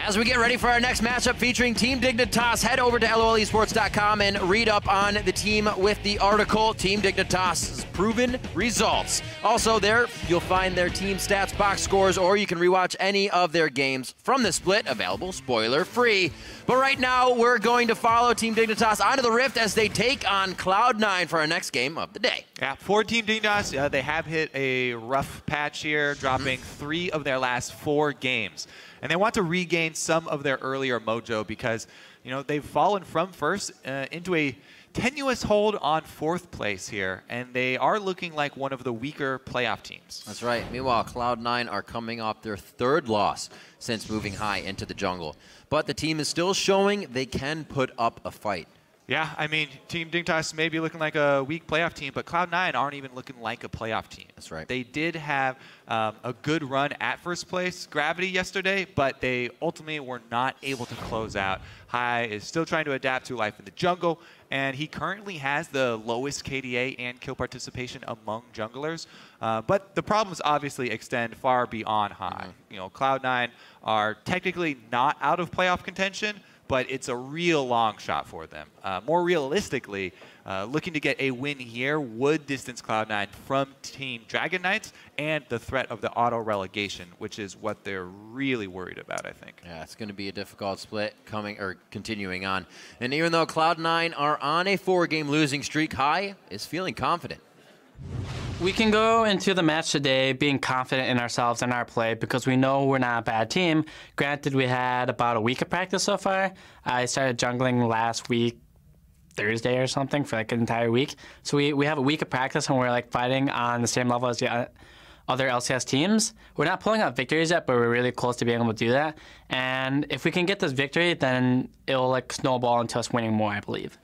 As we get ready for our next matchup featuring Team Dignitas, head over to lolesports.com and read up on the team with the article, Team Dignitas' proven results. Also there, you'll find their team stats, box scores, or you can rewatch any of their games from the split, available spoiler-free. But right now, we're going to follow Team Dignitas onto the Rift as they take on Cloud9 for our next game of the day. Yeah, for Team Dignitas, they have hit a rough patch here, dropping 3 of their last 4 games. And they want to regain some of their earlier mojo because, you know, they've fallen from first into a tenuous hold on 4th place here, and they are looking like one of the weaker playoff teams. That's right. Meanwhile, Cloud9 are coming off their 3rd loss since moving high into the jungle. But the team is still showing they can put up a fight. Yeah, I mean, Team Dignitas may be looking like a weak playoff team, but Cloud9 aren't even looking like a playoff team. That's right. They did have a good run at 1st place Gravity yesterday, but they ultimately were not able to close out. Hai is still trying to adapt to life in the jungle, and he currently has the lowest KDA and kill participation among junglers. But the problems obviously extend far beyond Hai. You know, Cloud9 are technically not out of playoff contention, but it's a real long shot for them. More realistically, looking to get a win here would distance Cloud9 from Team Dragon Knights and the threat of the auto relegation, which is what they're really worried about, I think. Yeah, it's going to be a difficult split continuing on. And even though Cloud9 are on a 4-game losing streak, Hai is feeling confident. We can go into the match today being confident in ourselves and our play because we know we're not a bad team. Granted, we had about a week of practice so far. I started jungling last week, Thursday or something, for like an entire week. So we have a week of practice and we're like fighting on the same level as the other LCS teams. We're not pulling out victories yet, but we're really close to being able to do that. And if we can get this victory, then it'll like snowball into us winning more, I believe.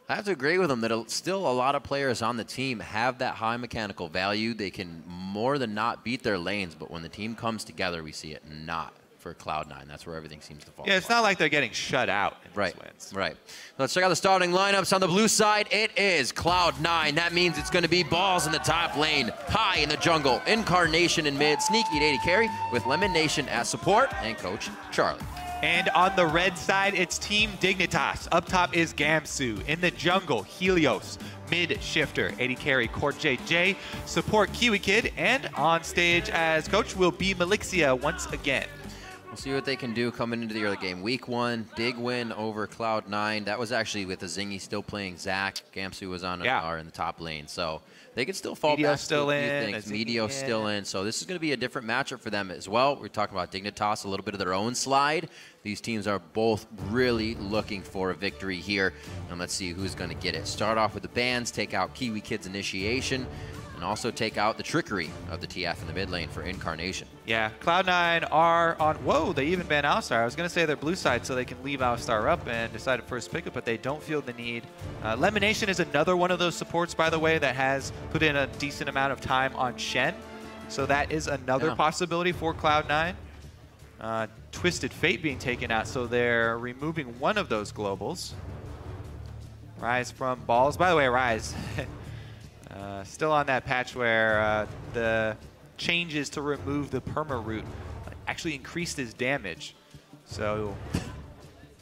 I have to agree with them that still a lot of players on the team have that high mechanical value. They can more than not beat their lanes, but when the team comes together, we see it not for Cloud9. That's where everything seems to fall apart. It's not like they're getting shut out in right, these wins. Right. Let's check out the starting lineups on the blue side. It is Cloud9. That means it's going to be Balls in the top lane, Hai in the jungle, Incarnation in mid, Sneaky at AD carry, with Lemon Nation as support, and Coach Charlie. And on the red side, it's Team Dignitas. Up top is Gamsu. In the jungle, Helios. Mid shifter, AD carry, Court JJ. Support, Kiwi Kid. And on stage as coach will be Melixia once again. We'll see what they can do coming into the early game. Week 1, big win over Cloud9. That was actually with Azingi still playing Zach. Gamsu was on are in the top lane. So they could still fall back still to a few in, things. Medio's still in. So this is going to be a different matchup for them as well. We're talking about Dignitas, a little bit of their own slide. These teams are both really looking for a victory here. And let's see who's going to get it. Start off with the bans, take out Kiwi Kid's initiation, and also take out the trickery of the TF in the mid lane for Incarnation. Yeah, Cloud9 are on, whoa, they even ban Alistar. I was going to say they're blue side so they can leave Alistar up and decide to first pick it, but they don't feel the need. Lemonation is another one of those supports, by the way, that has put in a decent amount of time on Shen. So that is another possibility for Cloud9. Twisted Fate being taken out, so they're removing one of those globals. Rise from Balls. By the way, Rise, still on that patch where the changes to remove the perma root actually increased his damage. So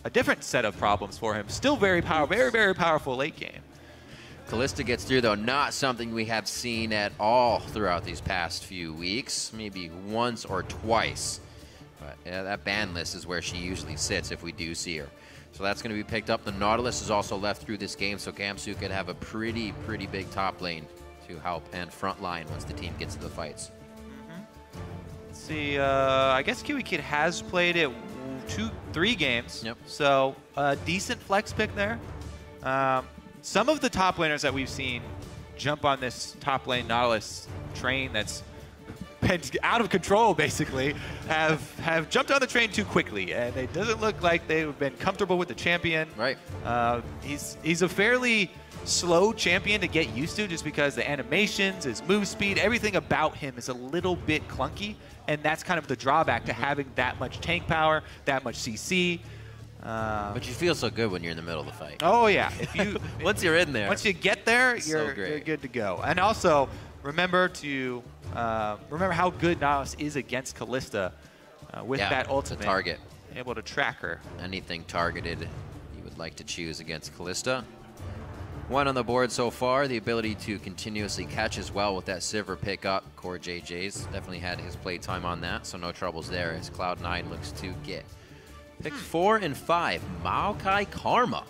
a different set of problems for him. Still very powerful, very powerful late game. Kalista gets through, though, not something we have seen at all throughout these past few weeks. Maybe once or twice. But yeah, that ban list is where she usually sits if we do see her. So that's going to be picked up. The Nautilus is also left through this game, so Gamsu could have a pretty big top lane to help and front line once the team gets to the fights. Let's see, I guess Kiwi Kid has played it 3 games. Yep. So a decent flex pick there. Some of the top laners that we've seen jump on this top lane Nautilus train that's been out of control, basically, have jumped on the train too quickly, and it doesn't look like they've been comfortable with the champion. Right. He's a fairly slow champion to get used to just because the animations, his move speed, everything about him is a little bit clunky, and that's kind of the drawback to having that much tank power, that much CC. But you feel so good when you're in the middle of the fight. Oh, yeah. If you once you're in there. Once you get there, you're good to go. And also, remember how good Nautilus is against Kalista. with that ultimate. Target. Able to track her. Anything targeted you would like to choose against Kalista. 1 on the board so far. The ability to continuously catch as well with that Sivir pickup. Core JJ's definitely had his play time on that, so no troubles there as Cloud9 looks to get picks 4 and 5. Maokai Karma.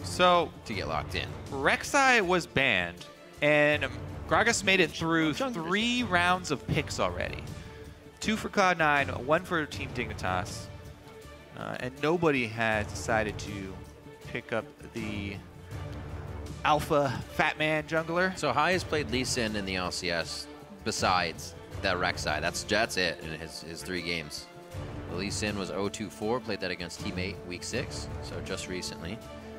So to get locked in. Rek'Sai was banned, and Gragas made it through 3 rounds of picks already. 2 for Cloud9, 1 for Team Dignitas. And nobody has decided to pick up the alpha fat man jungler. So Hai has played Lee Sin in the LCS besides that Rek'Sai. That's it in his 3 games. Lee Sin was 0-2-4, played that against Teammate week 6, so just recently.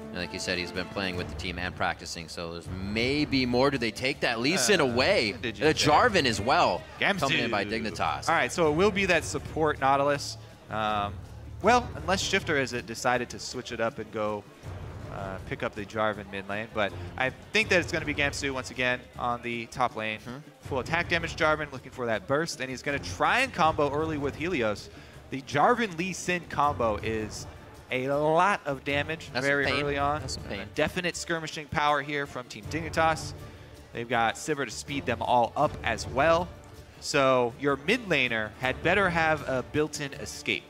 And like you said, he's been playing with the team and practicing, so there's maybe more. Do they take that Lee Sin away? Jarvan as well, coming in by Dignitas. All right, so it will be that support Nautilus. Well, unless Shifter has decided to switch it up and go pick up the Jarvan mid lane. But I think that it's going to be Gamsu once again on the top lane. Full attack damage Jarvan, looking for that burst. And he's going to try and combo early with Helios. The Jarvan Lee Sin combo is a lot of damage very early on. That's some pain. Definite skirmishing power here from Team Dignitas. They've got Sivir to speed them all up as well. So your mid laner had better have a built-in escape.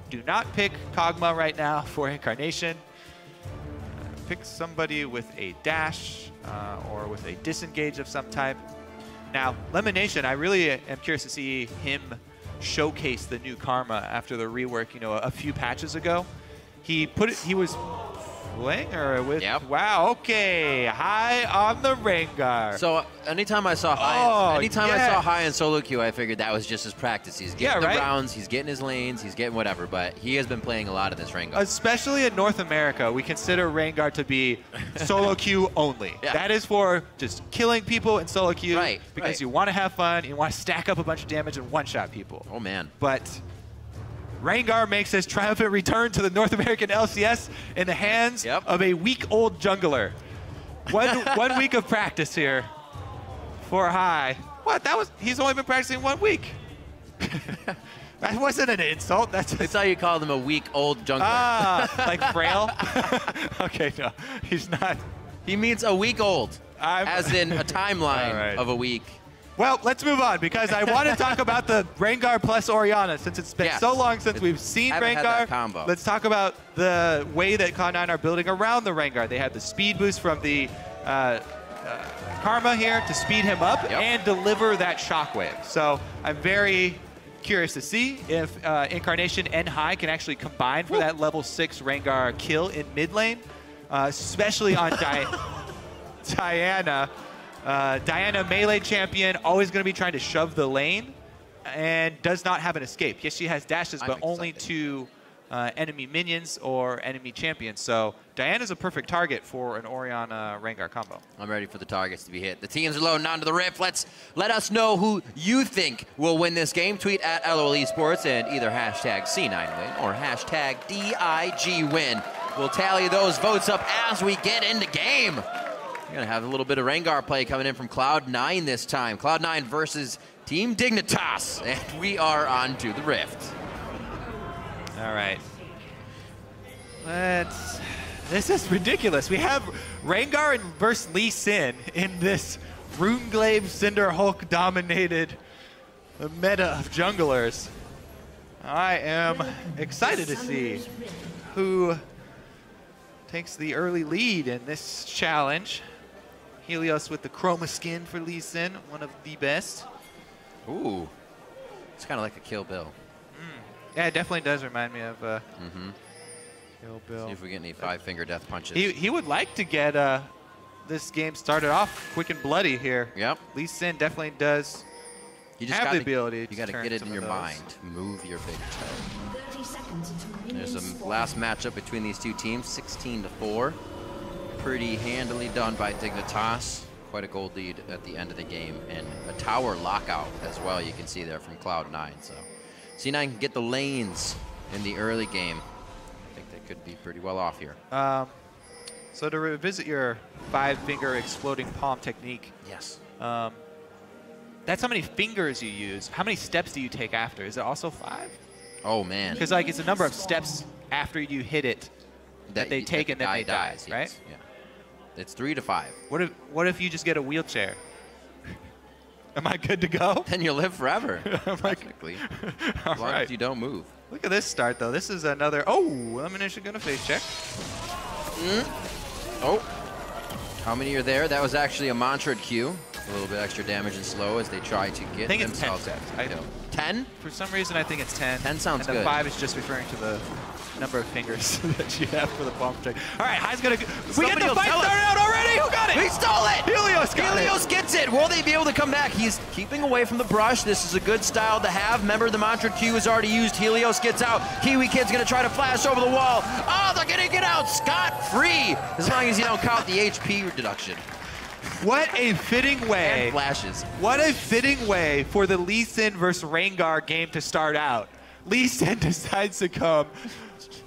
Do not pick Kog'Maw right now for Incarnation. Pick somebody with a dash or with a disengage of some type. Now, Lemonation, I really am curious to see him showcase the new Karma after the rework, you know, a few patches ago. He was playing or with, wow, okay, Hai on the Rengar. So anytime I saw Hai, I saw Hai in solo queue, I figured that was just his practice. He's getting the rounds, he's getting his lanes, he's getting whatever, but he has been playing a lot of this Rengar. Especially in North America, we consider Rengar to be solo queue only. That is for just killing people in solo queue because you want to have fun, you want to stack up a bunch of damage and one-shot people. Oh man. But Rengar makes his triumphant return to the North American LCS in the hands of a week-old jungler. One week of practice here for Hai. What? He's only been practicing 1 week. That wasn't an insult. That's how you call them, a week-old jungler. Ah, like frail? Okay, no, he's not. He means a week old, as in a timeline of a week. Well, let's move on because I want to talk about the Rengar plus Orianna since it's been so long since we've seen Rengar. Let's talk about the way that Cloud9 are building around the Rengar. They have the speed boost from the Karma here to speed him up and deliver that shockwave. So I'm very curious to see if Incarnation and Hai can actually combine for that level 6 Rengar kill in mid lane, especially on Diana. Diana, melee champion, always going to be trying to shove the lane and does not have an escape. Yes, she has dashes, but only to enemy minions or enemy champions. So Diana's a perfect target for an Orianna Rengar combo. I'm ready for the targets to be hit. The teams are loading onto the Rift. Let us know who you think will win this game. Tweet at LOL Esports and either hashtag C9win or hashtag DIGwin. We'll tally those votes up as we get into game. We're going to have a little bit of Rengar play coming in from Cloud9 this time. Cloud9 versus Team Dignitas, and we are on to the Rift. All right. This is ridiculous. We have Rengar versus Lee Sin in this Runeglaive Cinder Hulk dominated meta of junglers. I am excited to see who takes the early lead in this challenge. Helios with the chroma skin for Lee Sin, one of the best. Ooh, it's kind of like a Kill Bill. Yeah, it definitely does remind me of Kill Bill. See if we get any 5-finger death punches. He would like to get this game started off quick and bloody here. Yep. Lee Sin definitely does have the ability to You got to get it in your mind. Move your big toe. There's a last matchup between these two teams, 16-4. Pretty handily done by Dignitas. Quite a gold lead at the end of the game, and a tower lockout as well. You can see there from Cloud9. So C9 can get the lanes in the early game. I think they could be pretty well off here. So to revisit your 5-finger exploding palm technique. Yes. That's how many fingers you use. How many steps do you take after? Is it also 5? Oh, man. Because like it's a number of steps after you hit it that they take and then they die, yes. right? Yeah. It's 3 to 5. What if you just get a wheelchair? Am I good to go? Then you'll live forever, technically. As long as you don't move. Look at this start, though. This is another... Oh, elimination gonna face check. Oh. How many are there? That was actually a mantra'd Q. A little bit extra damage and slow as they try to get themselves. I think it's 10 steps. 10? For some reason, I think it's 10. 10 sounds good. And good. the 5 is just referring to the number of fingers that you have for the bomb check. All right, High's gonna... We get the fight started out already! Who got it? He stole it! Helios gets it! Will they be able to come back? He's keeping away from the brush. This is a good style to have. Remember, the mantra'd Q is already used. Helios gets out. Kiwi Kid's gonna try to flash over the wall. Oh, they're gonna get out scot-free! As long as you don't count the HP deduction. What a fitting way. And flashes. What a fitting way for the Lee Sin versus Rengar game to start out. Lee Sin decides to come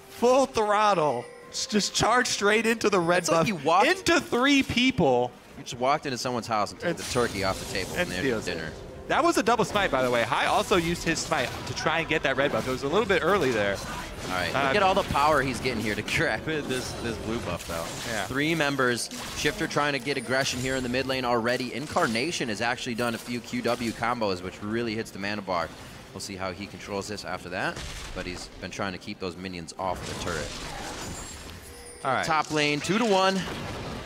full throttle, just charge straight into the red buff, like into 3 people. You just walked into someone's house and took the turkey off the table and their dinner. That was a double smite, by the way. High also used his smite to try and get that red buff. It was a little bit early there. All right, look at all the power he's getting here to grab this blue buff, though. Yeah. 3 members. Shifter trying to get aggression here in the mid lane already. Incarnation has actually done a few QW combos, which really hits the mana bar. We'll see how he controls this after that, but he's been trying to keep those minions off the turret. All right. Top lane, 2-1.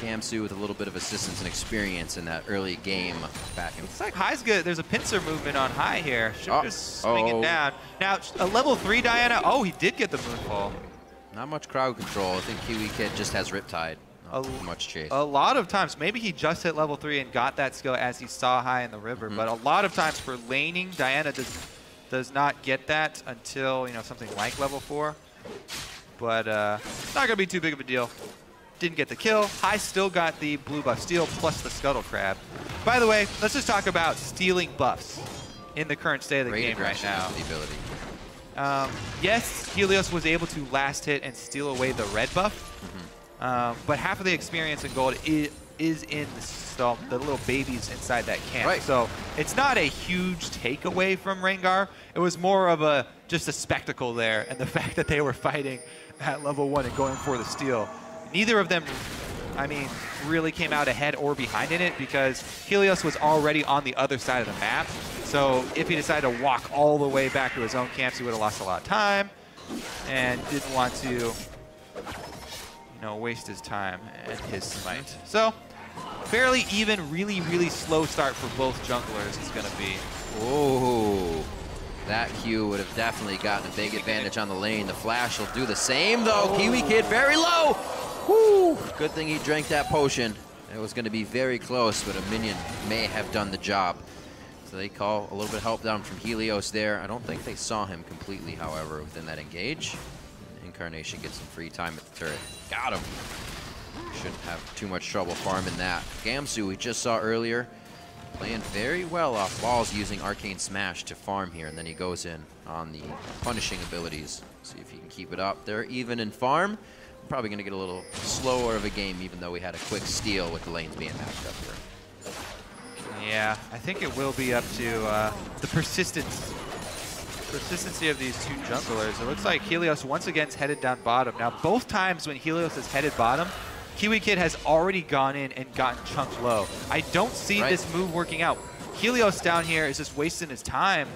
Gamsu with a little bit of assistance and experience in that early game back in. It's like High's good. There's a pincer movement on High here. Shifter's swinging down. Now, a level 3 Diana. Oh, he did get the moonfall. Not much crowd control. I think Kiwi Kid just has Riptide. Not much chase. A lot of times, maybe he just hit level 3 and got that skill as he saw High in the river, but a lot of times for laning, Diana does not get that until, something like level 4. But it's not going to be too big of a deal. Didn't get the kill. High still got the blue buff steal plus the scuttle crab. By the way, let's just talk about stealing buffs in the current state of the game right now. The ability. Yes, Helios was able to last hit and steal away the red buff, but half of the experience in gold is in the little babies inside that camp. Right. So it's not a huge takeaway from Rengar. It was more of just a spectacle there, and the fact that they were fighting at level 1 and going for the steal. Neither of them, really came out ahead or behind in it because Helios was already on the other side of the map. So if he decided to walk all the way back to his own camps, he would have lost a lot of time and didn't want to, waste his time and his smite. So fairly even, really, really slow start for both junglers is going to be. Oh, that Q would have definitely gotten a big advantage on the lane. The flash will do the same, though. Kiwi Kid very low. Woo! Good thing he drank that potion. It was going to be very close, but a minion may have done the job. So they call a little bit of help down from Helios there. I don't think they saw him completely, however, within that engage. Incarnation gets some free time at the turret. Got him. Shouldn't have too much trouble farming that. Gamsu, we just saw earlier, playing very well off walls using Arcane Smash to farm here, and then he goes in on the punishing abilities. See if he can keep it up. They're even in farm. Probably going to get a little slower of a game, even though we had a quick steal with the lanes being matched up here. Yeah, I think it will be up to the persistency of these two junglers. It looks like Helios once again is headed down bottom. Now, both times when Helios is headed bottom, Kiwi Kid has already gone in and gotten chunked low. I don't see this move working out. Helios down here is just wasting his time.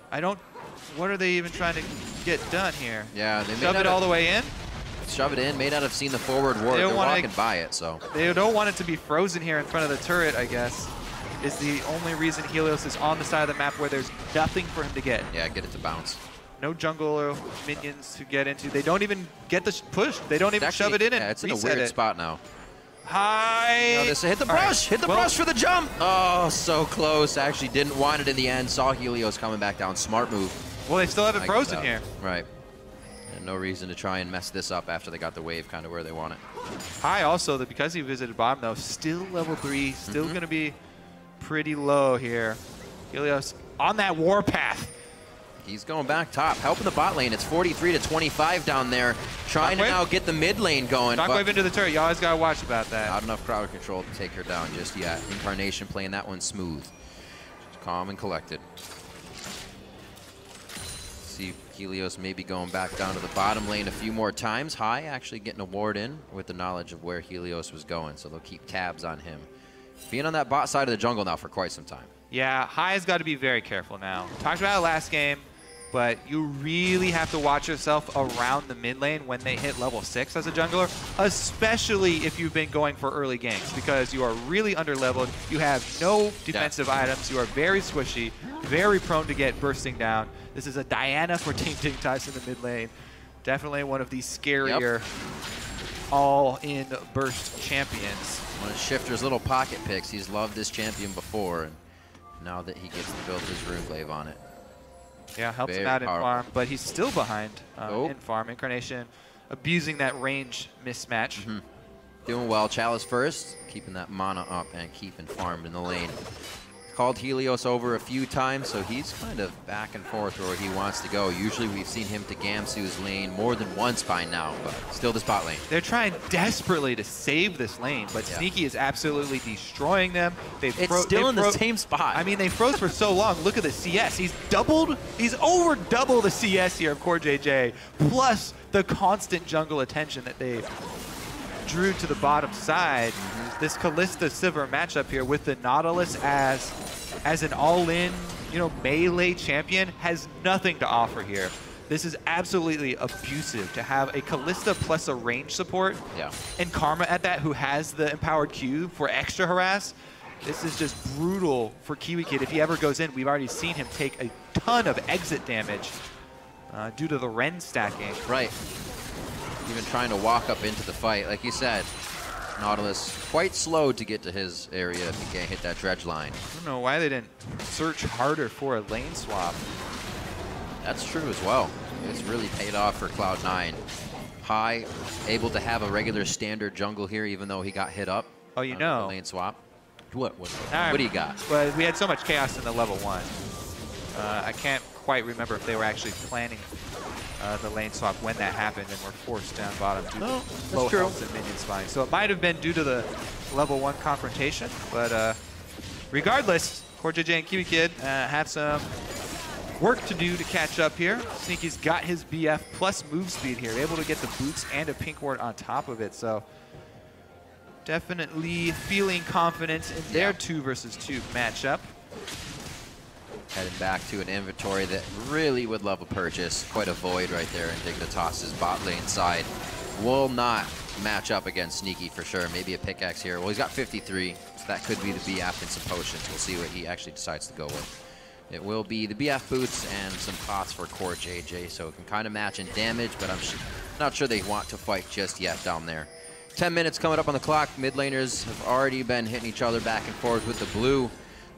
What are they even trying to get done here? Yeah, they shove it all the way in? Shove it in, may not have seen the forward ward. They're walking by it, so. They don't want it to be frozen here in front of the turret, I guess, is the only reason Helios is on the side of the map where there's nothing for him to get. Yeah, get it to bounce. No jungle or minions to get into. They don't even get the push. They don't even shove it in and it's in a reset weird spot now. High. No, this hit the brush. Hit the brush for the jump. Oh, so close. Actually didn't want it in the end. Saw Helios coming back down. Smart move. Well, they still have it frozen here. Right. And no reason to try and mess this up after they got the wave kind of where they want it. High also, because he visited bottom, though, still level 3. Still going to be pretty low here. Helios on that warpath. He's going back top, helping the bot lane. It's 43 to 25 down there. Trying to now get the mid lane going. Shockwave into the turret. You always got to watch about that. Not enough crowd control to take her down just yet. Incarnation playing that one smooth. Just calm and collected. See Helios maybe going back down to the bottom lane a few more times. High actually getting a ward in with the knowledge of where Helios was going, so they'll keep tabs on him. Being on that bot side of the jungle now for quite some time. Yeah, High's got to be very careful now. Talked about it last game, but you really have to watch yourself around the mid lane when they hit level 6 as a jungler, especially if you've been going for early ganks, because you are really under-leveled. You have no defensive items. You are very squishy, very prone to get bursting down. This is a Diana for Team Dignitas in the mid lane. Definitely one of the scarier all-in burst champions. One of Shifter's little pocket picks. He's loved this champion before, and now that he gets to build his Runeglaive on it. Yeah, helps Very him out in powerful. farm, but he's still behind in farm. Incarnation abusing that range mismatch. Doing well. Chalice first, keeping that mana up and keeping farmed in the lane. Called Helios over a few times, so he's kind of back and forth where he wants to go. Usually we've seen him to Gamsu's lane more than once by now, but still the spot lane. They're trying desperately to save this lane, but Sneaky is absolutely destroying them. It's still in the same spot. I mean, they froze for so long. Look at the CS. He's over double the CS here of Core JJ, plus the constant jungle attention that they drew to the bottom side. This Kalista Sivir matchup here with the Nautilus as an all-in, melee champion has nothing to offer here. This is absolutely abusive to have a Kalista plus a range support and Karma at that who has the empowered Q for extra harass. This is just brutal for Kiwi Kid. If he ever goes in, we've already seen him take a ton of exit damage due to the Ren stacking. Right. Even trying to walk up into the fight. Like you said, Nautilus quite slow to get to his area if he can't hit that dredge line. I don't know why they didn't search harder for a lane swap. That's true as well. It's really paid off for Cloud9. High, able to have a regular standard jungle here even though he got hit up. Oh, you know. The lane swap. What do you got? Well, we had so much chaos in the level 1. I can't quite remember if they were actually planning the lane swap when that happened and were forced down bottom due to low health and minion spawning. So it might have been due to the level 1 confrontation, but regardless, Core JJ and Kiwi Kid have some work to do to catch up here. Sneaky's got his BF plus move speed here, able to get the boots and a pink ward on top of it. So definitely feeling confident in their 2 versus 2 matchup. Heading back to an inventory that really would love a purchase. Quite a void right there in Dignitas' bot lane side. Will not match up against Sneaky for sure. Maybe a pickaxe here. Well, he's got 53, so that could be the BF and some potions. We'll see what he actually decides to go with. It will be the BF boots and some pots for Core JJ, so it can kind of match in damage, but I'm not sure they want to fight just yet down there. 10 minutes coming up on the clock. Mid laners have already been hitting each other back and forth with the blue,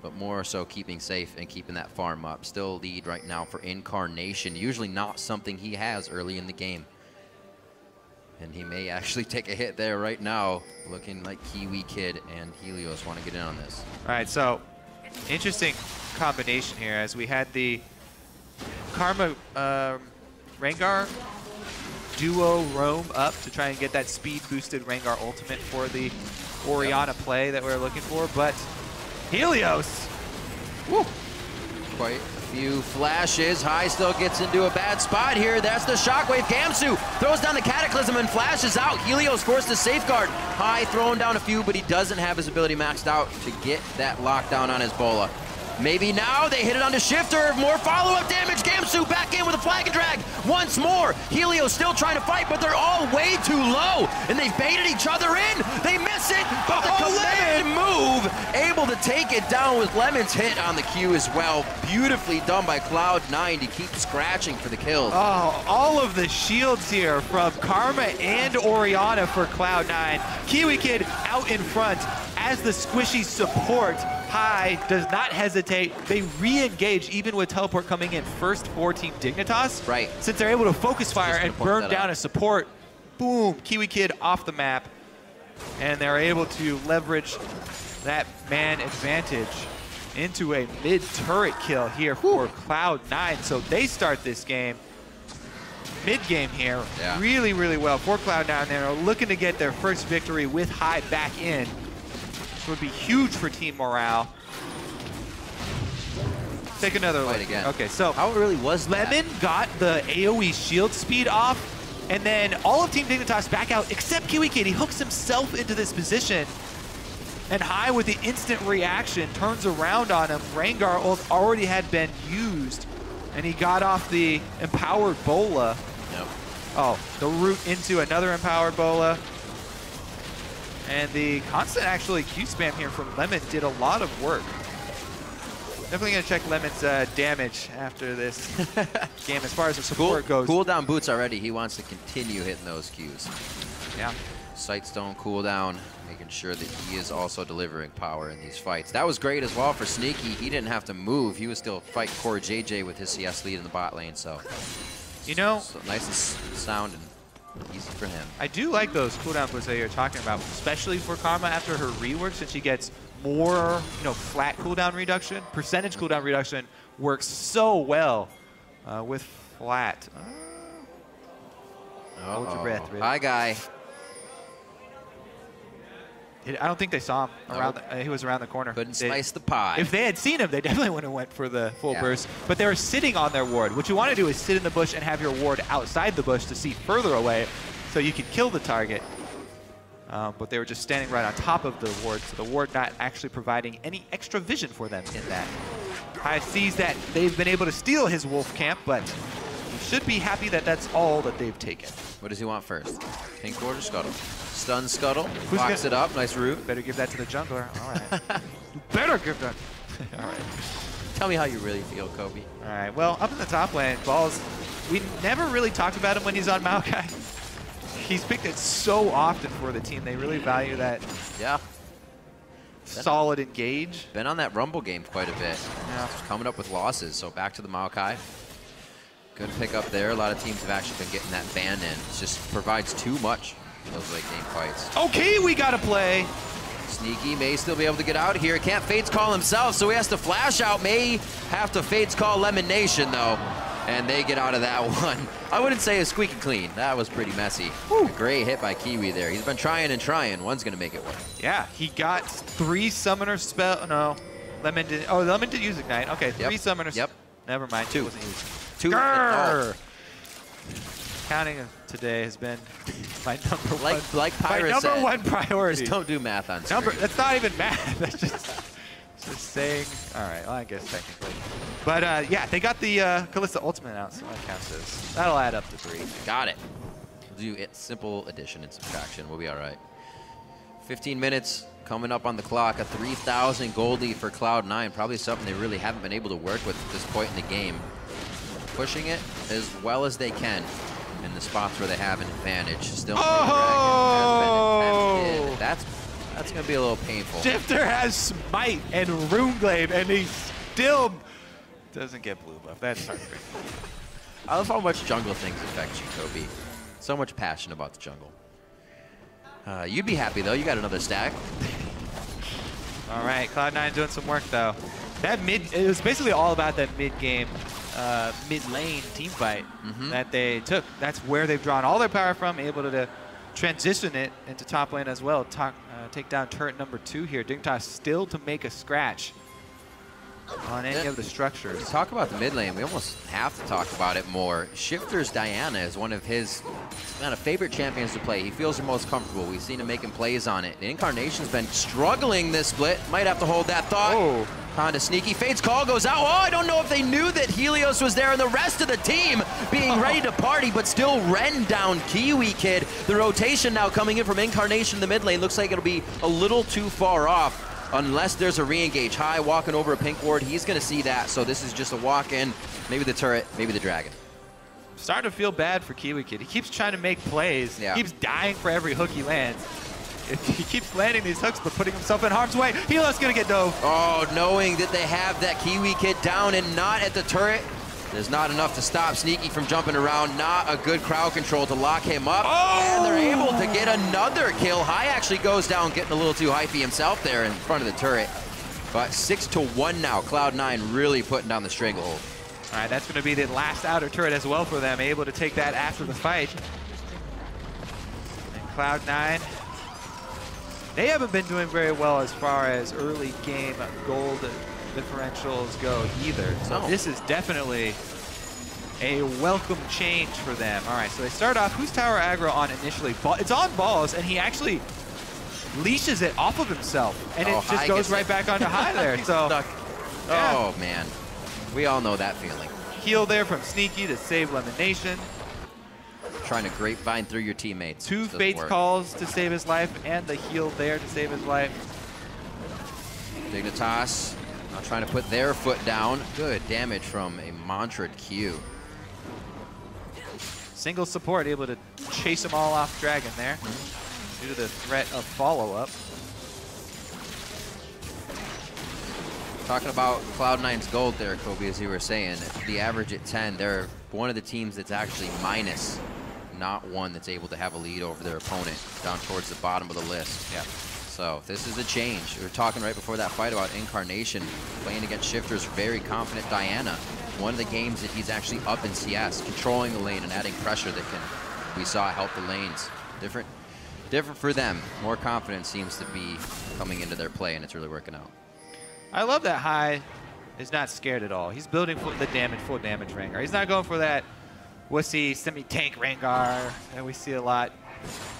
but more so keeping safe and keeping that farm up. Still lead right now for Incarnation. Usually not something he has early in the game. And he may actually take a hit there right now, looking like Kiwi Kid and Helios want to get in on this. All right, so interesting combination here as we had the Karma Rengar duo roam up to try and get that speed boosted Rengar ultimate for the Orianna play that we're looking for, but Helios! Woo. Quite a few flashes. High still gets into a bad spot here. That's the Shockwave. Gamsu throws down the Cataclysm and flashes out. Helios forced to safeguard. High throwing down a few, but he doesn't have his ability maxed out to get that lockdown on his Bola. Maybe now they hit it onto Shifter. More follow-up damage. Gamsu back in with a flag and drag once more. Helios still trying to fight, but they're all way too low. And they've baited each other in. They miss it, but the command move able to take it down with Lemon's hit on the Q as well. Beautifully done by Cloud9 to keep scratching for the kills. Oh, all of the shields here from Karma and Orianna for Cloud9. Kiwi Kid out in front as the squishy support. High does not hesitate. They re-engage even with teleport coming in first for Team Dignitas. Right. Since they're able to focus fire and burn down a support. Boom, Kiwi Kid off the map. And they're able to leverage that man advantage into a mid-turret kill here for Cloud9. So they start this game, mid-game here, really, really well for Cloud9. They're looking to get their first victory with High back in. Would be huge for team morale. Take another look again. Okay, so how it really was that? Lemon got the AoE shield speed off, and then all of Team Dignitas back out except Kiwi Kid. He hooks himself into this position, and High with the instant reaction turns around on him. Rengar ult already had been used, and he got off the empowered Bola. Yep. Oh, the route into another empowered Bola. And the constant actually Q spam here from Lemon did a lot of work. Definitely gonna check Lemon's damage after this game as far as the support goes. Cooldown boots already. He wants to continue hitting those Qs. Yeah. Sightstone cooldown, making sure that he is also delivering power in these fights. That was great as well for Sneaky. He didn't have to move. He was still fighting Core JJ with his CS lead in the bot lane. So, you know, so nice and sound and easy for him. I do like those cooldown boots that you're talking about, especially for Karma after her rework, since she gets more, flat cooldown reduction. Percentage cooldown reduction works so well with flat. Hold your breath, Rick. Hi, guy. I don't think they saw him. Around he was around the corner. Couldn't slice the pie. If they had seen him, they definitely would have went for the full burst. But they were sitting on their ward. What you want to do is sit in the bush and have your ward outside the bush to see further away so you can kill the target. But they were just standing right on top of the ward, so the ward not actually providing any extra vision for them in that. High sees that they've been able to steal his wolf camp, but he should be happy that that's all that they've taken. What does he want first? Pink ward or Scuttle? Stun Scuttle. Who's Box it up. Nice root. Better give that to the jungler. All right. Better give that. All right. Tell me how you really feel, Kobe. All right. Well, up in the top lane, Balls, we never really talked about him when he's on Maokai. He's picked it so often for the team. They really value that solid engage. Been on that Rumble game quite a bit. Yeah. Coming up with losses, so back to the Maokai. Good pick up there. A lot of teams have actually been getting that ban in. It just provides too much in those late game fights. Okay, we got to play. Sneaky may still be able to get out here. Can't Fates call himself, so he has to flash out. May have to Fates call Lemon Nation, though. And they get out of that one. I wouldn't say it's squeaky clean. That was pretty messy. A great hit by Kiwi there. He's been trying and trying. One's going to make it work. Yeah, he got 3 summoner spell. No, Lemon did. Oh, Lemon did use Ignite. Okay, 3 summoners. Yep. Never mind. 2. Wasn't used. 2. Grrr! Counting today has been my number one. Like Pyra my said, number one priority. Just don't do math on screen. That's not even math. That's just saying. All right, well, I guess technically. But yeah, they got the Kalista Ultimate out, so that counts as. That'll add up to 3. Got it. Do it. Simple addition and subtraction. We'll be all right. 15 minutes coming up on the clock. A 3,000 gold lead for Cloud9. Probably something they really haven't been able to work with at this point in the game. Pushing it as well as they can in the spots where they have an advantage. Still, has been attempted. That's going to be a little painful. Shifter has Smite and Runeglaive, and he still doesn't get blue buff. That's hard. I love how much jungle things affect you, Kobe. So much passion about the jungle. You'd be happy, though. You got another stack. All right, Cloud9 doing some work, though. That it was basically all about that mid-game, mid-lane team fight that they took. That's where they've drawn all their power from, able to transition it into top lane as well. Take down turret number 2 here. Dignitas still to make a scratch on any of the structures. Talk about the mid lane. We almost have to talk about it more. Shifter's Diana is one of his favorite champions to play. He feels the most comfortable. We've seen him making plays on it. The Incarnation's been struggling this split. Might have to hold that thought. Oh. On to Sneaky. Fate's call goes out. Oh, I don't know if they knew that Helios was there and the rest of the team being ready to party, but still Ren down Kiwi Kid. The rotation now coming in from Incarnation in the mid lane. Looks like it'll be a little too far off unless there's a re-engage. High walking over a pink ward. He's going to see that, so this is just a walk-in. Maybe the turret, maybe the dragon. Starting to feel bad for Kiwi Kid. He keeps trying to make plays. Yeah. Keeps dying for every hook he lands. If he keeps landing these hooks but putting himself in harm's way, Helios gonna get dove. Oh, knowing that they have that Kiwi Kid down and not at the turret, there's not enough to stop Sneaky from jumping around. Not a good crowd control to lock him up. Oh! And they're able to get another kill. High actually goes down, getting a little too hypey himself there in front of the turret. But 6-1 now. Cloud9 really putting down the stranglehold. All right, that's gonna be the last outer turret as well for them, able to take that after the fight. And Cloud9, they haven't been doing very well as far as early game gold differentials go either. So this is definitely a welcome change for them. All right, so they start off. Who's tower aggro on initially? It's on Balls, and he actually leashes it off of himself, and it just goes right back onto High there. So, stuck. Yeah. Oh, man. We all know that feeling. Heal there from Sneaky to save Lemonation. Trying to grapevine through your teammates. Two Fates calls to save his life, and the heal there to save his life. Dignitas now trying to put their foot down. Good damage from a Mantra'd Q. Single support able to chase them all off Dragon there due to the threat of follow-up. Talking about Cloud9's gold there, Kobe, as you were saying, the average at 10, they're one of the teams that's actually minus, not one that's able to have a lead over their opponent down towards the bottom of the list. Yeah. So this is a change. We were talking right before that fight about Incarnation playing against Shifter's very confident Diana. One of the games that he's actually up in CS, controlling the lane and adding pressure that we saw help the lanes. Different for them. More confidence seems to be coming into their play, and it's really working out. I love that High is not scared at all. He's building for the full damage Rengar. He's not going for that wussy semi-tank Rengar that we see a lot.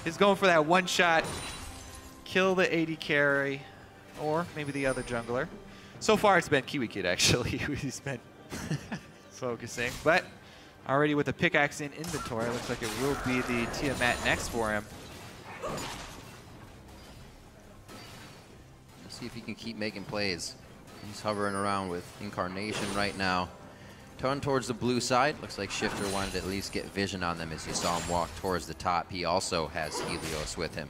He's going for that one-shot, kill the AD carry, or maybe the other jungler. So far, it's been Kiwi Kid, actually, who's been focusing. But already with the pickaxe in inventory, looks like it will be the Tiamat next for him. Let's see if he can keep making plays. He's hovering around with Incarnation right now. Turn towards the blue side. Looks like Shifter wanted to at least get vision on them as you saw him walk towards the top. He also has Helios with him,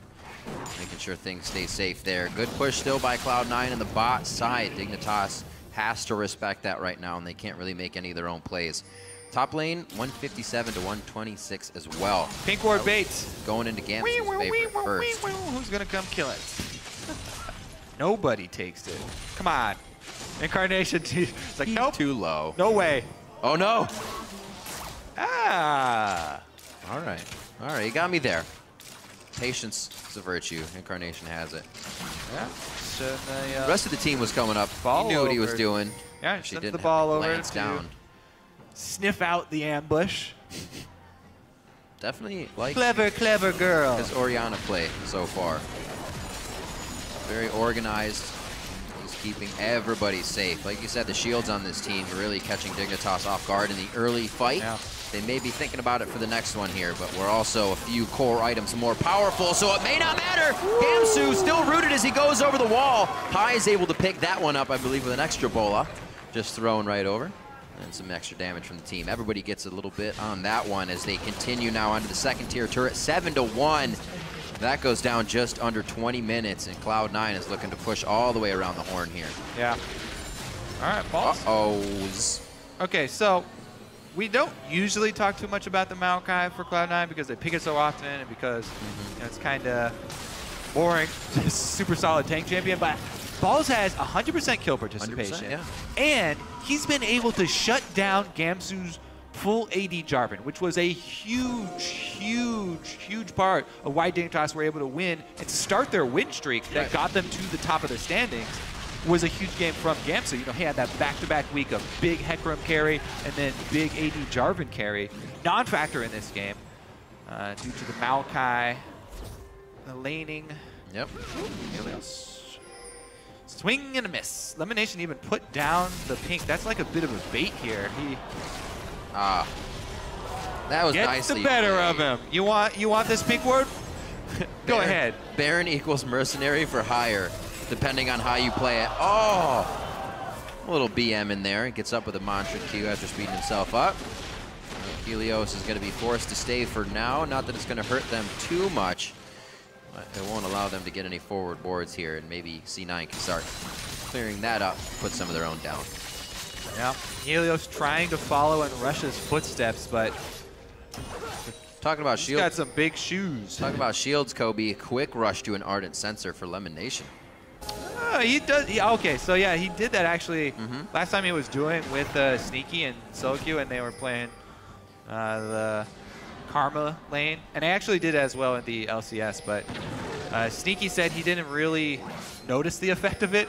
making sure things stay safe there. Good push still by Cloud9 in the bot side. Dignitas has to respect that right now, and they can't really make any of their own plays. Top lane, 157 to 126 as well. Pink Ward baits. Going into Gamsu's favor first. Who's going to come kill it? Nobody takes it. Come on. Incarnation, it's like, nope. Too low. No way. Oh, no. Ah. All right, you got me there. Patience is a virtue. Incarnation has it. Yeah. So the rest of the team was coming up. He knew what he was doing. Yeah, she sends didn't the ball over glance down. Sniff out the ambush. Definitely like clever girl. His Orianna play so far. Very organized. He's keeping everybody safe. Like you said, the shields on this team are really catching Dignitas off guard in the early fight. Yeah. They may be thinking about it for the next one here, but we're also a few core items more powerful, so it may not matter. Gamsu still rooted as he goes over the wall. High is able to pick that one up, I believe, with an extra bola. Just thrown right over. And some extra damage from the team. Everybody gets a little bit on that one as they continue now onto the second tier turret. 7-1. That goes down just under 20 minutes, and Cloud9 is looking to push all the way around the horn here. Yeah. All right, Balls. Uh-ohs. Okay, so we don't usually talk too much about the Maokai for Cloud9 because they pick it so often and because you know, it's kind of boring. Super solid tank champion, but Balls has 100% kill participation. Yeah. And he's been able to shut down Gamsu's full AD Jarvan, which was a huge part of why Dignitas were able to win and start their win streak that got them to the top of the standings. Was a huge game from Gamsu. You know, he had that back-to-back week of big Hecarim carry and then big AD Jarvan carry. Non-factor in this game due to the Maokai, the laning. Yep. Helios. Swing and a miss. Lemonation even put down the pink. That's like a bit of a bait here. He that was gets nicely the better played. of him. You want this pink word? Go ahead. Baron equals mercenary for higher, depending on how you play it. Oh, a little BM in there. He gets up with a Mantra'd Q after speeding himself up. Helios is going to be forced to stay for now. Not that it's going to hurt them too much. It won't allow them to get any forward boards here, and maybe C9 can start clearing that up, put some of their own down. Yeah, Helios trying to follow in Rush's footsteps, but talking about shields. He's got some big shoes. Talking about shields, Kobe. Quick rush to an Ardent Sensor for Lemonation. He does. Okay, so yeah, he did that actually. Last time he was doing with Sneaky and Solq, and they were playing the Karma lane, and I actually did as well in the LCS, but Sneaky said he didn't really notice the effect of it.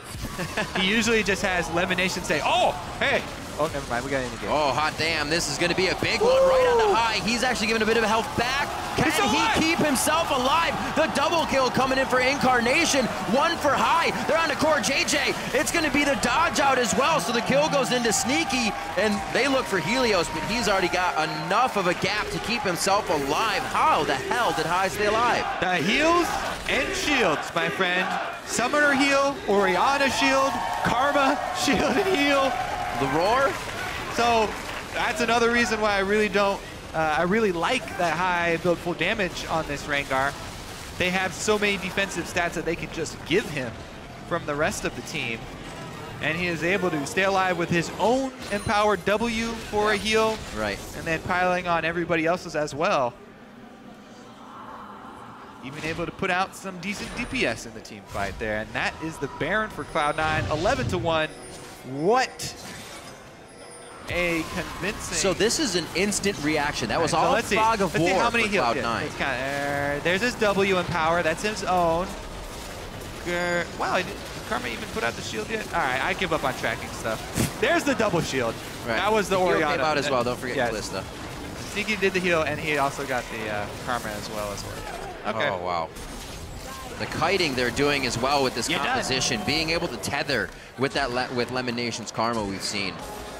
He usually just has Lemonation say, oh, hey. Oh, never mind. We got in the game. Oh, hot damn. This is going to be a big one right on the high. He's actually giving a bit of health back. Can he keep himself alive? The double kill coming in for Incarnation. One for high. They're on the core JJ. It's going to be the dodge out as well. So the kill goes into Sneaky, and they look for Helios, but he's already got enough of a gap to keep himself alive. How the hell did High stay alive? The heals and shields, my friend. Summoner heal, Orianna shield, Karma shield and heal. The roar? So that's another reason why I really don't, I really like that High build full damage on this Rengar. They have so many defensive stats that they can just give him from the rest of the team. And he is able to stay alive with his own empowered W for a heal. Right. And then piling on everybody else's as well. Even able to put out some decent DPS in the team fight there. And that is the Baron for Cloud9, 11-1. What a convincing. So this is an instant reaction. That was so all let's fog of let's war see how many for heals. Cloud9. There's his W in power. That's his own. Wow, did Karma even put out the shield yet? All right, I give up on tracking stuff. There's the double shield. Right. That was the Orianna. Came out as well. Don't forget Kalista. Sneaky did the heal, and he also got the Karma as well as Orianna. Okay. Oh, wow. The kiting they're doing as well with this composition, being able to tether with that with Lemonation's Karma we've seen.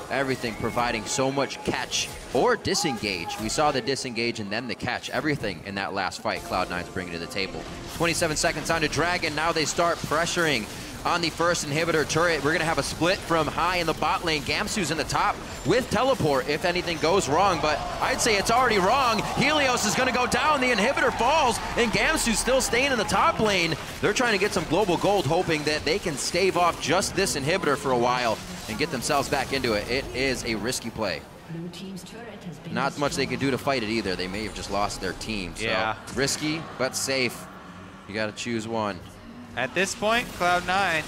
Everything providing so much catch or disengage. We saw the disengage and then the catch. Everything in that last fight Cloud9's bringing to the table. 27 seconds on to Dragon. Now they start pressuring on the first inhibitor turret. We're going to have a split from High in the bot lane. Gamsu's in the top with teleport if anything goes wrong, but I'd say it's already wrong. Helios is going to go down. The inhibitor falls, and Gamsu's still staying in the top lane. They're trying to get some global gold, hoping that they can stave off just this inhibitor for a while and get themselves back into it. It is a risky play. Not much they can do to fight it either. They may have just lost their team. So risky, but safe. You got to choose one. At this point, Cloud9,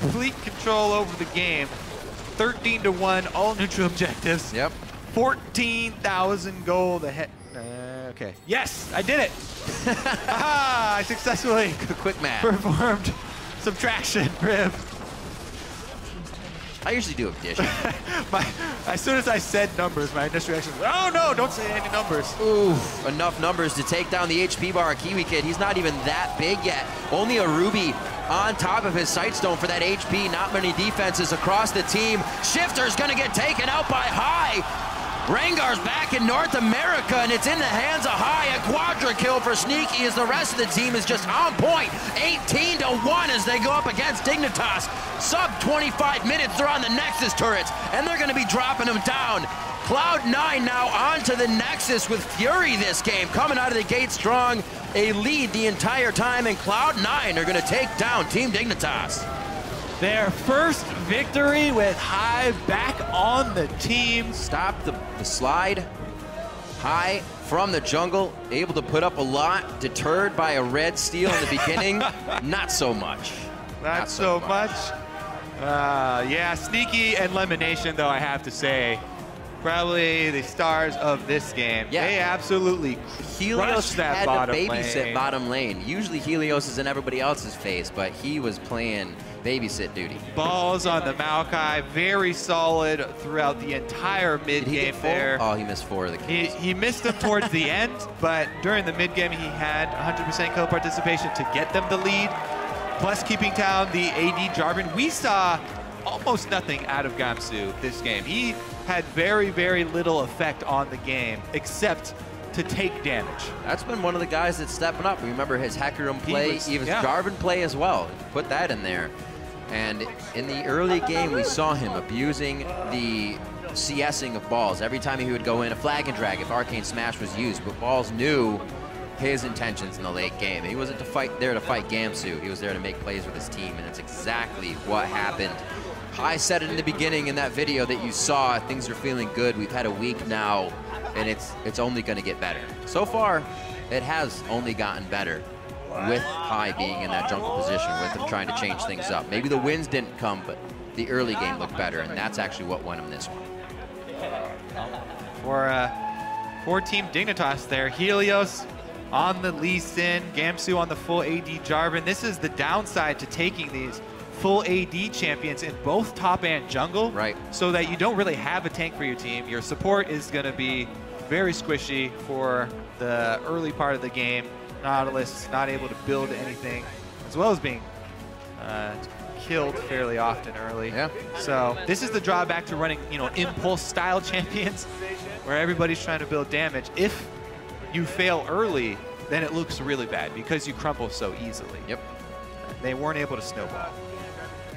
complete control over the game. 13-1, all neutral objectives. Yep. 14,000 gold ahead. Okay. Yes, I did it. Aha! I successfully quick math performed subtraction, Rib. I usually do addition. As soon as I said numbers, my initial reaction was, oh no, don't say any numbers. Ooh, enough numbers to take down the HP bar of Kiwi Kid. He's not even that big yet. Only a Ruby on top of his Sightstone for that HP. Not many defenses across the team. Shifter's gonna get taken out by High. Rengar's back in North America, and it's in the hands of High. A quadra kill for Sneaky as the rest of the team is just on point. 18-1 as they go up against Dignitas. Sub 25 minutes, they're on the Nexus turrets, and they're gonna be dropping them down. Cloud9 now onto the Nexus with Fury this game, coming out of the gate strong. A lead the entire time, and Cloud9 are gonna take down Team Dignitas. Their first victory with High back on the team. Stop the slide. High from the jungle, able to put up a lot. Deterred by a red steal in the beginning. Not so much. Not so much. Yeah, Sneaky and Lemonation, though, I have to say, probably the stars of this game. Yeah. They absolutely Helios that had bottom to babysit lane. bottom lane. Usually Helios is in everybody else's face, but he was playing babysit duty. Balls on the Maokai, very solid throughout the entire mid game there. Oh, he missed 4 of the kills. He missed them towards the end, but during the mid game he had 100% kill participation to get them the lead. Plus keeping down the AD Jarvan. We saw almost nothing out of Gamsu this game. He had very, very little effect on the game, except to take damage. That's been one of the guys that's stepping up. We remember his Hecarim play, even Jarvan play as well. Put that in there. And in the early game, we saw him abusing the CSing of Balls. Every time he would go in, a flag and drag if Arcane Smash was used, but Balls knew his intentions in the late game. He wasn't there to fight Gamsu. He was there to make plays with his team, and that's exactly what happened. I said it in the beginning in that video that you saw. Things are feeling good. We've had a week now, and it's only going to get better. So far, it has only gotten better with High being in that jungle position, with him trying to change things up. Maybe the wins didn't come, but the early game looked better, and that's actually what won him this one. For Team Dignitas there, Helios on the Lee Sin, Gamsu on the full AD Jarvan. This is the downside to taking these full AD champions in both top and jungle, right? So that you don't really have a tank for your team. Your support is going to be very squishy for the early part of the game. Nautilus not able to build anything, as well as being killed fairly often early. Yeah. So this is the drawback to running, impulse style champions, where everybody's trying to build damage. If you fail early, then it looks really bad because you crumble so easily. Yep. They weren't able to snowball.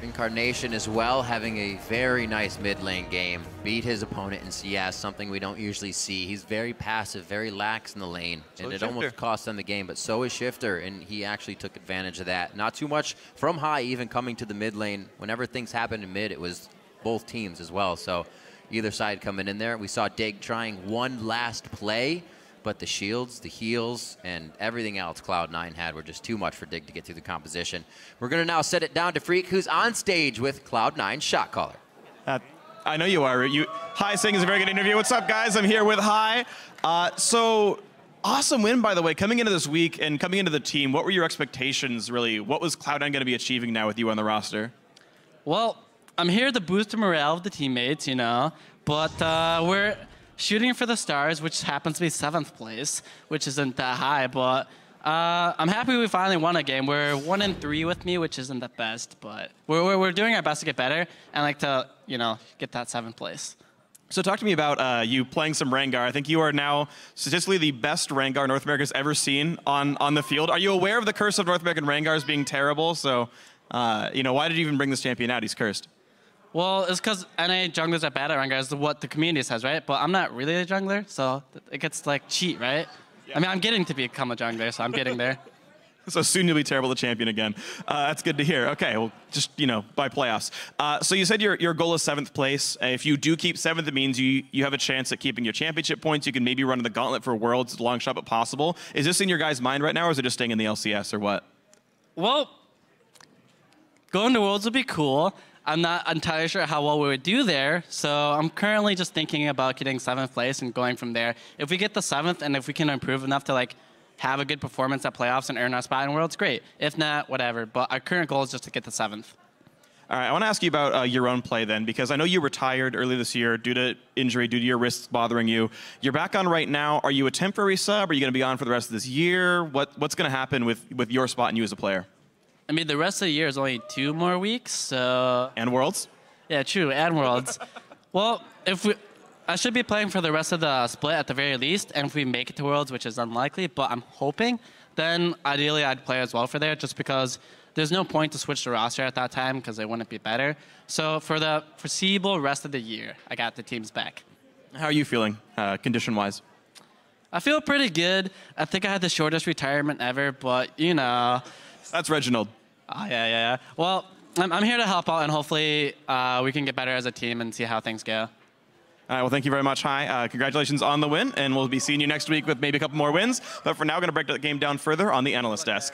Incarnation as well, having a very nice mid lane game. Beat his opponent in CS, something we don't usually see. He's very passive, very lax in the lane, and it almost cost them the game, but so is Shifter, and he actually took advantage of that. Not too much from High even coming to the mid lane. Whenever things happened in mid, it was both teams as well, so either side coming in there. We saw Dig trying one last play, but the shields, the heals, and everything else Cloud9 had were just too much for Dig to get through the composition. We're going to now set it down to Freak, who's on stage with Cloud9 Shot Caller. I know you are. High saying is a very good interview. What's up, guys? I'm here with High. So awesome win, by the way. Coming into this week and coming into the team, what were your expectations, really? What was Cloud9 going to be achieving now with you on the roster? Well, I'm here to boost the morale of the teammates, but we're shooting for the stars, which happens to be 7th place, which isn't that high, but I'm happy we finally won a game. We're 1-3 with me, which isn't the best, but we're doing our best to get better and like to, get that 7th place. So talk to me about you playing some Rengar. I think you are now statistically the best Rengar North America's ever seen on the field. Are you aware of the curse of North American Rengars being terrible? So, why did you even bring this champion out? He's cursed. Well, it's because NA junglers are bad at Rengar, is what the community says, right? But I'm not really a jungler, so it gets like cheat, right? Yeah. I mean, I'm getting to become a jungler, so I'm getting there. So soon you'll be terrible at champion again. That's good to hear. Okay, well, just, by playoffs. So you said your goal is 7th place. If you do keep 7th, it means you have a chance at keeping your championship points. You can maybe run the gauntlet for Worlds. It's a long shot, but possible. Is this in your guys' mind right now, or is it just staying in the LCS, or what? Well, going to Worlds would be cool. I'm not entirely sure how well we would do there, so I'm currently just thinking about getting 7th place and going from there. If we get the 7th and if we can improve enough to have a good performance at playoffs and earn our spot in Worlds, great. If not, whatever. But our current goal is just to get the 7th. All right, I want to ask you about your own play then, because I know you retired early this year due to injury, due to your wrists bothering you. You're back on right now. Are you a temporary sub? Are you going to be on for the rest of this year? What's going to happen with your spot and you as a player? I mean, the rest of the year is only 2 more weeks, so... And Worlds? Yeah, true, and Worlds. Well, I should be playing for the rest of the split at the very least, and if we make it to Worlds, which is unlikely, but I'm hoping, then ideally I'd play as well for there, just because there's no point to switch the roster at that time, because it wouldn't be better. So for the foreseeable rest of the year, I got the teams back. How are you feeling, condition-wise? I feel pretty good. I think I had the shortest retirement ever, but, That's Reginald. Oh, yeah. Well, I'm here to help out, and hopefully we can get better as a team and see how things go. All right, well, thank you very much, High. Congratulations on the win, and we'll be seeing you next week with maybe a couple more wins. But for now, we're going to break the game down further on the analyst desk.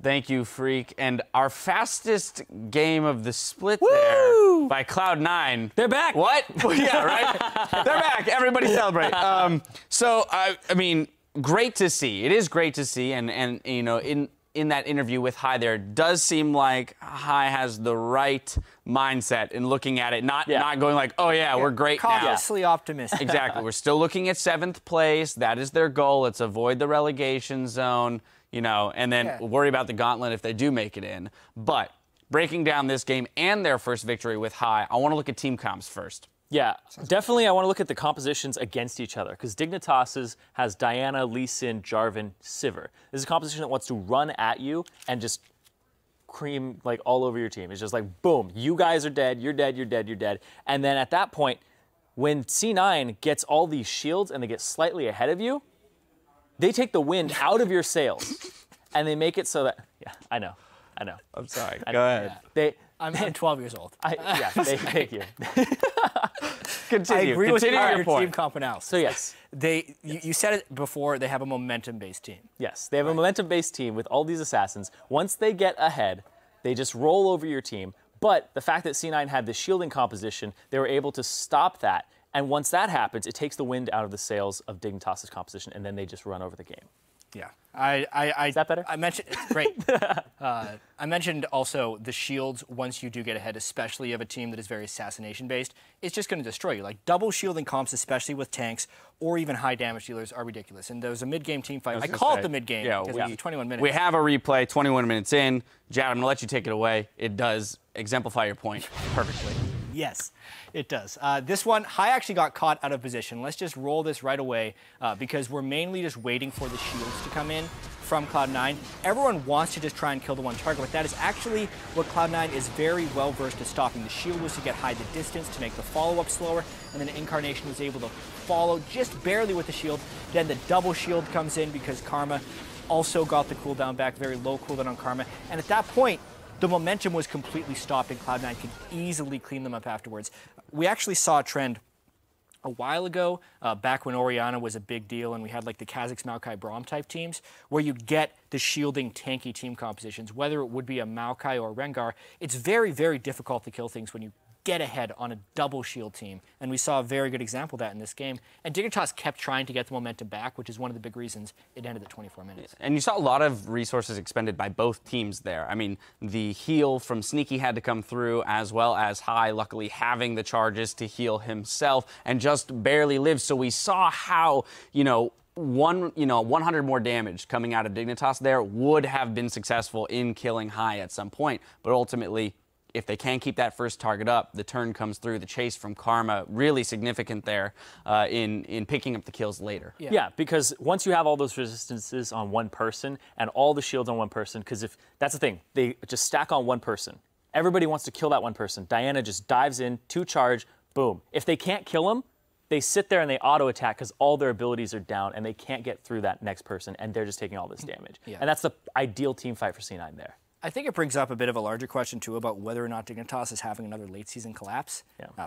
Thank you, Freak. And our fastest game of the split there by Cloud9. They're back. What? Yeah, right? They're back. Everybody celebrate. I mean, great to see. It is great to see, and in that interview with High there, it does seem like High has the right mindset in looking at it, not going like, oh yeah, we're great now. Cautiously optimistic. Exactly. We're still looking at 7th place. That is their goal. Let's avoid the relegation zone, and then worry about the gauntlet if they do make it in. But breaking down this game and their first victory with High, I want to look at team comps first. Yeah, definitely I want to look at the compositions against each other, because Dignitas has Diana, Lee Sin, Jarvan, Sivir. This is a composition that wants to run at you and just cream all over your team. It's just like, boom, you guys are dead, you're dead, you're dead, you're dead. And then at that point, when C9 gets all these shields and they get slightly ahead of you, they take the wind out of your sails and they make it so that, I know. I'm sorry. Go ahead. I'm 12 years old. Thank you. Continue. I agree with your your point. team comp analysis. So yes. You said it before, they have a momentum-based team. Yes, they have a momentum-based team with all these assassins. Once they get ahead, they just roll over your team. But the fact that C9 had the shielding composition, they were able to stop that And once that happens, it takes the wind out of the sails of Dignitas' composition, and then they just run over the game. Yeah. Is that better? I mentioned, it's great. I mentioned also the shields, once you do get ahead, especially of a team that is very assassination-based, it's just going to destroy you. Like, double shielding comps, especially with tanks or even high damage dealers, are ridiculous. And there was a mid-game team fight. I call it the mid-game because it was 21 minutes. We have a replay, 21 minutes in. Jad, I'm going to let you take it away. It does exemplify your point perfectly. Yes, it does. This one, Hai actually got caught out of position. Let's just roll this right away because we're mainly just waiting for the shields to come in from Cloud9. Everyone wants to just try and kill the one target, but that is actually what Cloud9 is very well versed at stopping. The shield was to get Hai the distance to make the follow-up slower, and then Incarnation was able to follow just barely with the shield. Then the double shield comes in because Karma also got the cooldown back, very low cooldown on Karma. And at that point, the momentum was completely stopped, and Cloud9 could easily clean them up afterwards. We actually saw a trend a while ago, back when Orianna was a big deal, and we had like the Kha'Zix, Maokai, Braum type teams, where you'd get the shielding tanky team compositions, whether it would be a Maokai or a Rengar. It's very, very difficult to kill things when you get ahead on a double shield team, and we saw a very good example of that in this game. And Dignitas kept trying to get the momentum back, which is one of the big reasons it ended at 24 minutes. And you saw a lot of resources expended by both teams there. I mean, the heal from Sneaky had to come through, as well as Hai, luckily having the charges to heal himself and just barely lived. So we saw how, 100 more damage coming out of Dignitas there would have been successful in killing Hai at some point, but ultimately, if they can keep that first target up, the turn comes through. The chase from Karma, really significant there in picking up the kills later. Yeah, because once you have all those resistances on one person and all the shields on one person, because if that's the thing, they just stack on one person. Everybody wants to kill that one person. Diana just dives in, 2 charge, boom. If they can't kill him, they sit there and they auto-attack because all their abilities are down and they can't get through that next person, and they're just taking all this damage. And that's the ideal team fight for C9 there. I think it brings up a bit of a larger question, too, about whether or not Dignitas is having another late-season collapse.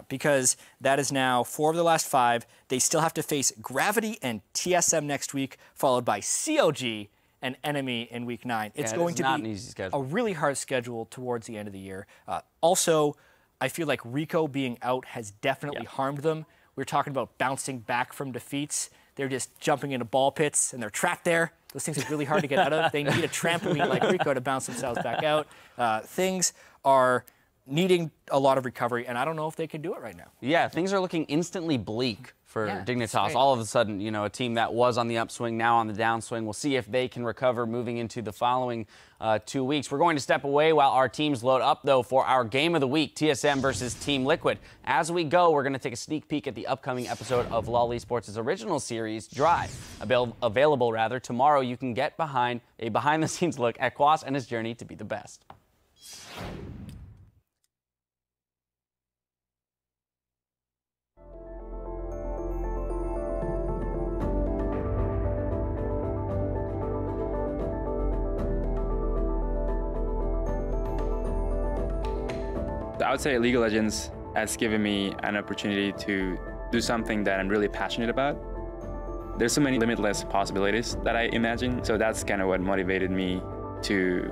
Because that is now 4 of the last 5. They still have to face Gravity and TSM next week, followed by CLG and Enemy in Week 9. It's going to be an easy schedule. A really hard schedule towards the end of the year. Also, I feel like Rico being out has definitely harmed them. We're talking about bouncing back from defeats. They're just jumping into ball pits, and they're trapped there. Those things are really hard to get out of. They need a trampoline like Rico to bounce themselves back out. Things are needing a lot of recovery, and I don't know if they can do it right now. Yeah, things are looking instantly bleak for Dignitas. All of a sudden, a team that was on the upswing, now on the downswing. We'll see if they can recover moving into the following 2 weeks. We're going to step away while our teams load up, though, for our game of the week, TSM versus Team Liquid. As we go, we're going to take a sneak peek at the upcoming episode of LoL Esports' original series, Drive. Available tomorrow. You can get a behind-the-scenes look at Quas and his journey to be the best. I would say League of Legends has given me an opportunity to do something that I'm really passionate about. There's so many limitless possibilities that I imagine, so that's kind of what motivated me to